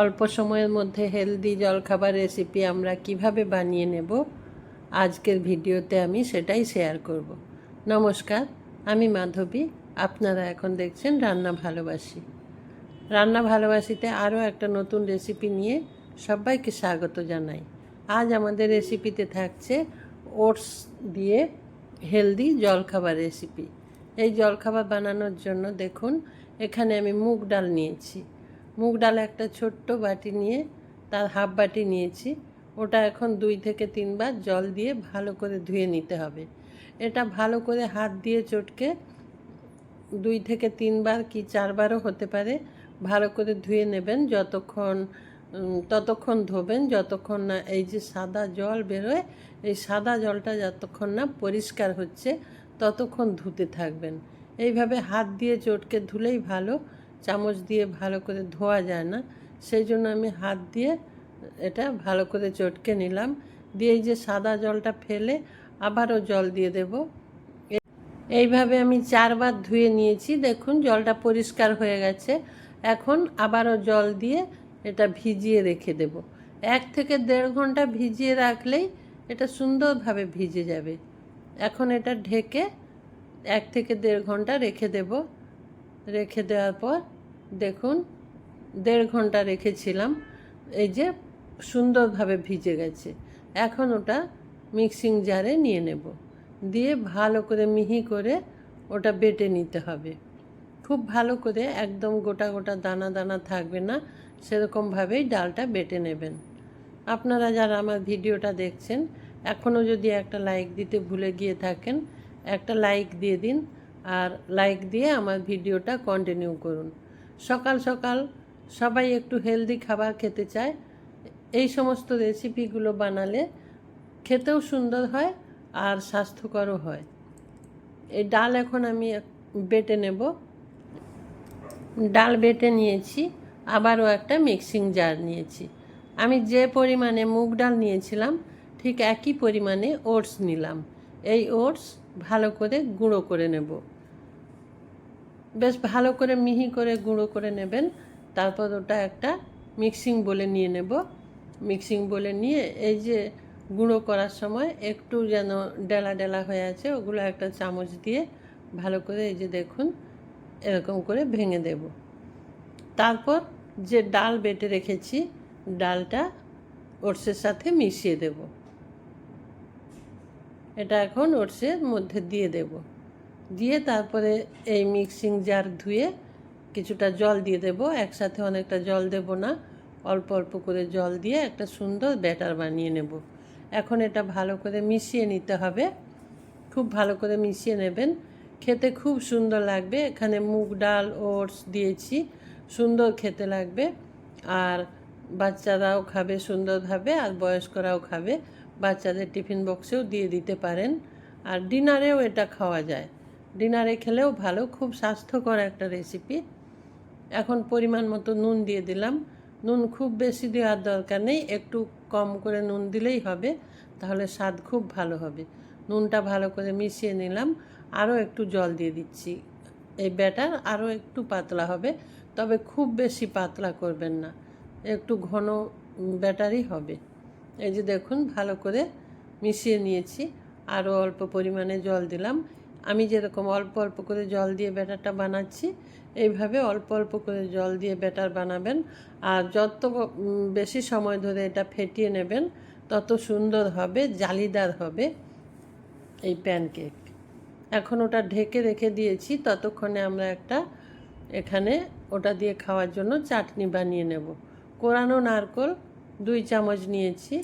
অল্প সময়ের মধ্যে হেলদি জলখাবার রেসিপি আমরা কিভাবে বানিয়ে নেব আজকের ভিডিওতে আমি সেটাই শেয়ার করব। নমস্কার, আমি মাধবী। আপনারা এখন দেখছেন রান্না ভালোবাসি। রান্না ভালোবাসিতে আরও একটা নতুন রেসিপি নিয়ে সবাইকে স্বাগত জানাই। আজ আমাদের রেসিপিতে থাকছে ওটস দিয়ে হেলদি জলখাবার রেসিপি। এই জলখাবার বানানোর জন্য দেখুন, এখানে আমি মুগ ডাল নিয়েছি। মুগ ডাল একটা ছোট্ট বাটি নিয়ে তার হাফ বাটি নিয়েছি। ওটা এখন 2 থেকে 3 বার জল দিয়ে ভালো করে ধুয়ে নিতে হবে। এটা ভালো করে হাত দিয়ে চটকে 2 থেকে 3 বার কি 4 বারও হতে পারে ভালো করে ধুয়ে নেবেন। ততক্ষণ ধোবেন যতক্ষণ না এই যে সাদা জল বেরোয়, এই সাদা জলটা যতক্ষণ না পরিষ্কার হচ্ছে ততক্ষণ ধুতে থাকবেন। এইভাবে হাত দিয়ে চটকে ধুলেই ভালো, চামচ দিয়ে ভালো করে ধোয়া যায় না। সেই জন্য আমি হাত দিয়ে এটা ভালো করে চটকে নিলাম। দিয়ে এই যে সাদা জলটা ফেলে আবারও জল দিয়ে দেব। এইভাবে আমি 4 বার ধুয়ে নিয়েছি। দেখুন জলটা পরিষ্কার হয়ে গেছে। এখন আবারও জল দিয়ে এটা ভিজিয়ে রেখে দেব। 1 থেকে 1.5 ঘন্টা ভিজিয়ে রাখলেই এটা সুন্দরভাবে ভিজে যাবে। এখন এটা ঢেকে 1 থেকে 1.5 ঘন্টা রেখে দেব। রেখে দেওয়ার পর দেখুন 1.5 ঘন্টা রেখেছিলাম, এই যে সুন্দরভাবে ভিজে গেছে। এখন ওটা মিক্সিং জারে নিয়ে নেব। দিয়ে ভালো করে মিহি করে ওটা বেটে নিতে হবে। খুব ভালো করে, একদম গোটা গোটা দানা দানা থাকবে না, সেরকমভাবেই ডালটা বেটে নেবেন। আপনারা যারা আমার ভিডিওটা দেখছেন এখনও যদি একটা লাইক দিতে ভুলে গিয়ে থাকেন, একটা লাইক দিয়ে দিন। আর লাইক দিয়ে আমার ভিডিওটা কন্টিনিউ করুন। সকাল সকাল সবাই একটু হেলদি খাবার খেতে চায়। এই সমস্ত রেসিপিগুলো বানালে খেতেও সুন্দর হয় আর স্বাস্থ্যকরও হয়। এই ডাল এখন আমি বেটে নেব। ডাল বেটে নিয়েছি, আবারও একটা মিক্সিং জার নিয়েছি। আমি যে পরিমাণে মুগ ডাল নিয়েছিলাম ঠিক একই পরিমাণে ওটস নিলাম। এই ওটস ভালো করে গুঁড়ো করে নেব। বেশ ভালো করে মিহি করে গুঁড়ো করে নেবেন। তারপর ওটা একটা মিক্সিং বলে নিয়ে নেব। মিক্সিং বলে নিয়ে এই যে গুঁড়ো করার সময় একটু যেন ডেলা ডেলা হয়ে আছে, ওগুলো একটা চামচ দিয়ে ভালো করে এই যে দেখুন এরকম করে ভেঙে দেব। তারপর যে ডাল বেটে রেখেছি ডালটা ওটসের সাথে মিশিয়ে দেব। এটা এখন ওটসের মধ্যে দিয়ে দেব। দিয়ে তারপরে এই মিক্সিং জার ধুয়ে কিছুটা জল দিয়ে দেব। একসাথে অনেকটা জল দেব না, অল্প অল্প করে জল দিয়ে একটা সুন্দর ব্যাটার বানিয়ে নেব। এখন এটা ভালো করে মিশিয়ে নিতে হবে। খুব ভালো করে মিশিয়ে নেবেন। খেতে খুব সুন্দর লাগবে। এখানে মুগ ডাল ওটস দিয়েছি, সুন্দর খেতে লাগবে। আর বাচ্চারাও খাবে সুন্দরভাবে, আর বয়স্করাও খাবে। বাচ্চাদের টিফিন বক্সেও দিয়ে দিতে পারেন। আর ডিনারেও এটা খাওয়া যায়। ডিনারে খেলেও ভালো, খুব স্বাস্থ্যকর একটা রেসিপি। এখন পরিমাণ মতো নুন দিয়ে দিলাম। নুন খুব বেশি দেওয়ার দরকার নেই, একটু কম করে নুন দিলেই হবে, তাহলে স্বাদ খুব ভালো হবে। নুনটা ভালো করে মিশিয়ে নিলাম। আরও একটু জল দিয়ে দিচ্ছি। এই ব্যাটার আরও একটু পাতলা হবে, তবে খুব বেশি পাতলা করবেন না, একটু ঘন ব্যাটারই হবে। এই যে দেখুন ভালো করে মিশিয়ে নিয়েছি। আরও অল্প পরিমাণে জল দিলাম। আমি যেরকম অল্প অল্প করে জল দিয়ে ব্যাটারটা বানাচ্ছি, এইভাবে অল্প অল্প করে জল দিয়ে ব্যাটার বানাবেন। আর যত বেশি সময় ধরে এটা ফেটিয়ে নেবেন তত সুন্দর হবে, জালিদার হবে এই প্যানকেক। এখন ওটা ঢেকে রেখে দিয়েছি। ততক্ষণে আমরা একটা এখানে ওটা দিয়ে খাওয়ার জন্য চাটনি বানিয়ে নেব। কোরানো নারকেল 2 চামচ নিয়েছি।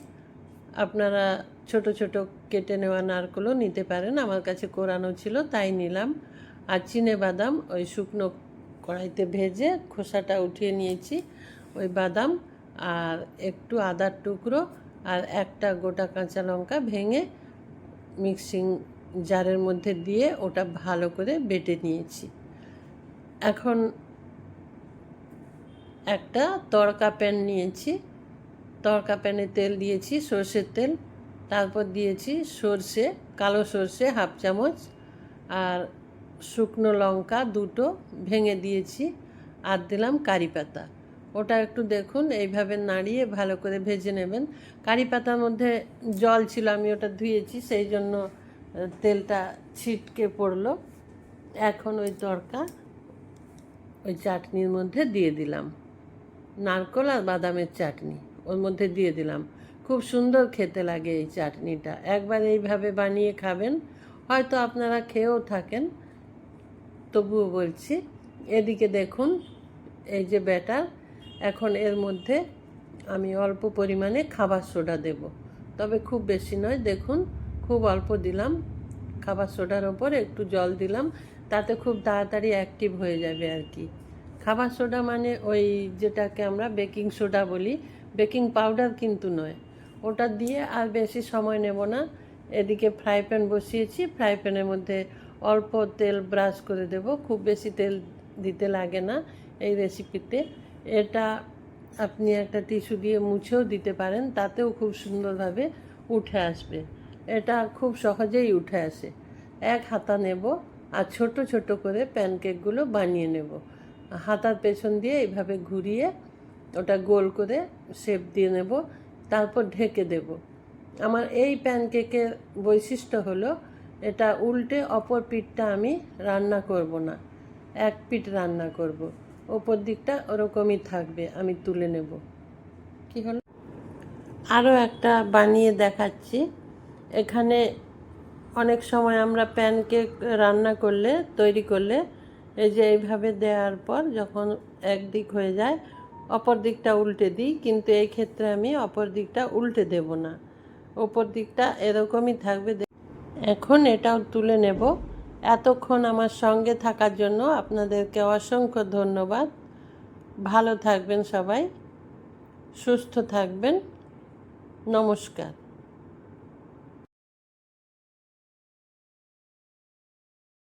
আপনারা ছোট ছোট কেটে নেওয়া নারকেলও নিতে পারেন, আমার কাছে কোরানো ছিল তাই নিলাম। আর চিনে বাদাম ওই শুকনো কড়াইতে ভেজে খোসাটা উঠিয়ে নিয়েছি, ওই বাদাম। আর একটু আদার টুকরো আর একটা গোটা কাঁচা লঙ্কা ভেঙে মিক্সিং জারের মধ্যে দিয়ে ওটা ভালো করে বেটে নিয়েছি। এখন একটা তড়কা প্যান নিয়েছি। তড়কা প্যানে তেল দিয়েছি, সর্ষের তেল। তারপর দিয়েছি সর্ষে, কালো সর্ষে হাফ চামচ, আর শুকনো লঙ্কা 2টো ভেঙে দিয়েছি, আর দিলাম কারি পাতা। ওটা একটু দেখুন এইভাবে নাড়িয়ে ভালো করে ভেজে নেবেন। কারি পাতার মধ্যে জল ছিল, আমি ওটা ধুয়েছি, সেই জন্য তেলটা ছিটকে পড়লো। এখন ওই তড়কা ওই চাটনির মধ্যে দিয়ে দিলাম, নারকেল আর বাদামের চাটনি ওর মধ্যে দিয়ে দিলাম। খুব সুন্দর খেতে লাগে এই চাটনিটা, একবার এইভাবে বানিয়ে খাবেন, হয়তো আপনারা খেয়েও থাকেন, তবুও বলছি। এদিকে দেখুন এই যে ব্যাটার, এখন এর মধ্যে আমি অল্প পরিমাণে খাবার সোডা দেব, তবে খুব বেশি নয়, দেখুন খুব অল্প দিলাম। খাবার সোডার ওপর একটু জল দিলাম, তাতে খুব তাড়াতাড়ি অ্যাক্টিভ হয়ে যাবে আর কি। খাবার সোডা মানে ওই যেটাকে আমরা বেকিং সোডা বলি, বেকিং পাউডার কিন্তু নয়। ওটা দিয়ে আর বেশি সময় নেব না। এদিকে ফ্রাই প্যান বসিয়েছি, ফ্রাই প্যানের মধ্যে অল্প তেল ব্রাশ করে দেব, খুব বেশি তেল দিতে লাগে না এই রেসিপিতে। এটা আপনি একটা টিস্যু দিয়ে মুছেও দিতে পারেন, তাতেও খুব সুন্দরভাবে উঠে আসবে। এটা খুব সহজেই উঠে আসে। এক হাতা নেব আর ছোট ছোট করে প্যানকেকগুলো বানিয়ে নেব। হাতার পেছন দিয়ে এইভাবে ঘুরিয়ে ওটা গোল করে শেপ দিয়ে নেব, তারপর ঢেকে দেব। আমার এই প্যানকেকের বৈশিষ্ট্য হলো এটা উল্টে অপর পিঠটা আমি রান্না করব না, এক পিঠ রান্না করব, ওপর দিকটা ওরকমই থাকবে, আমি তুলে নেব। কি হলো, আরও একটা বানিয়ে দেখাচ্ছি। এখানে অনেক সময় আমরা প্যানকেক রান্না করলে, তৈরি করলে, এই যে এইভাবে দেওয়ার পর যখন একদিক হয়ে যায় অপর দিকটা উল্টে দিই, কিন্তু এই ক্ষেত্রে আমি অপর দিকটা উল্টে দেব না, ওপর দিকটা এরকমই থাকবে। এখন এটাও তুলে নেব। এতক্ষণ আমার সঙ্গে থাকার জন্য আপনাদেরকে অসংখ্য ধন্যবাদ। ভালো থাকবেন সবাই, সুস্থ থাকবেন, নমস্কার।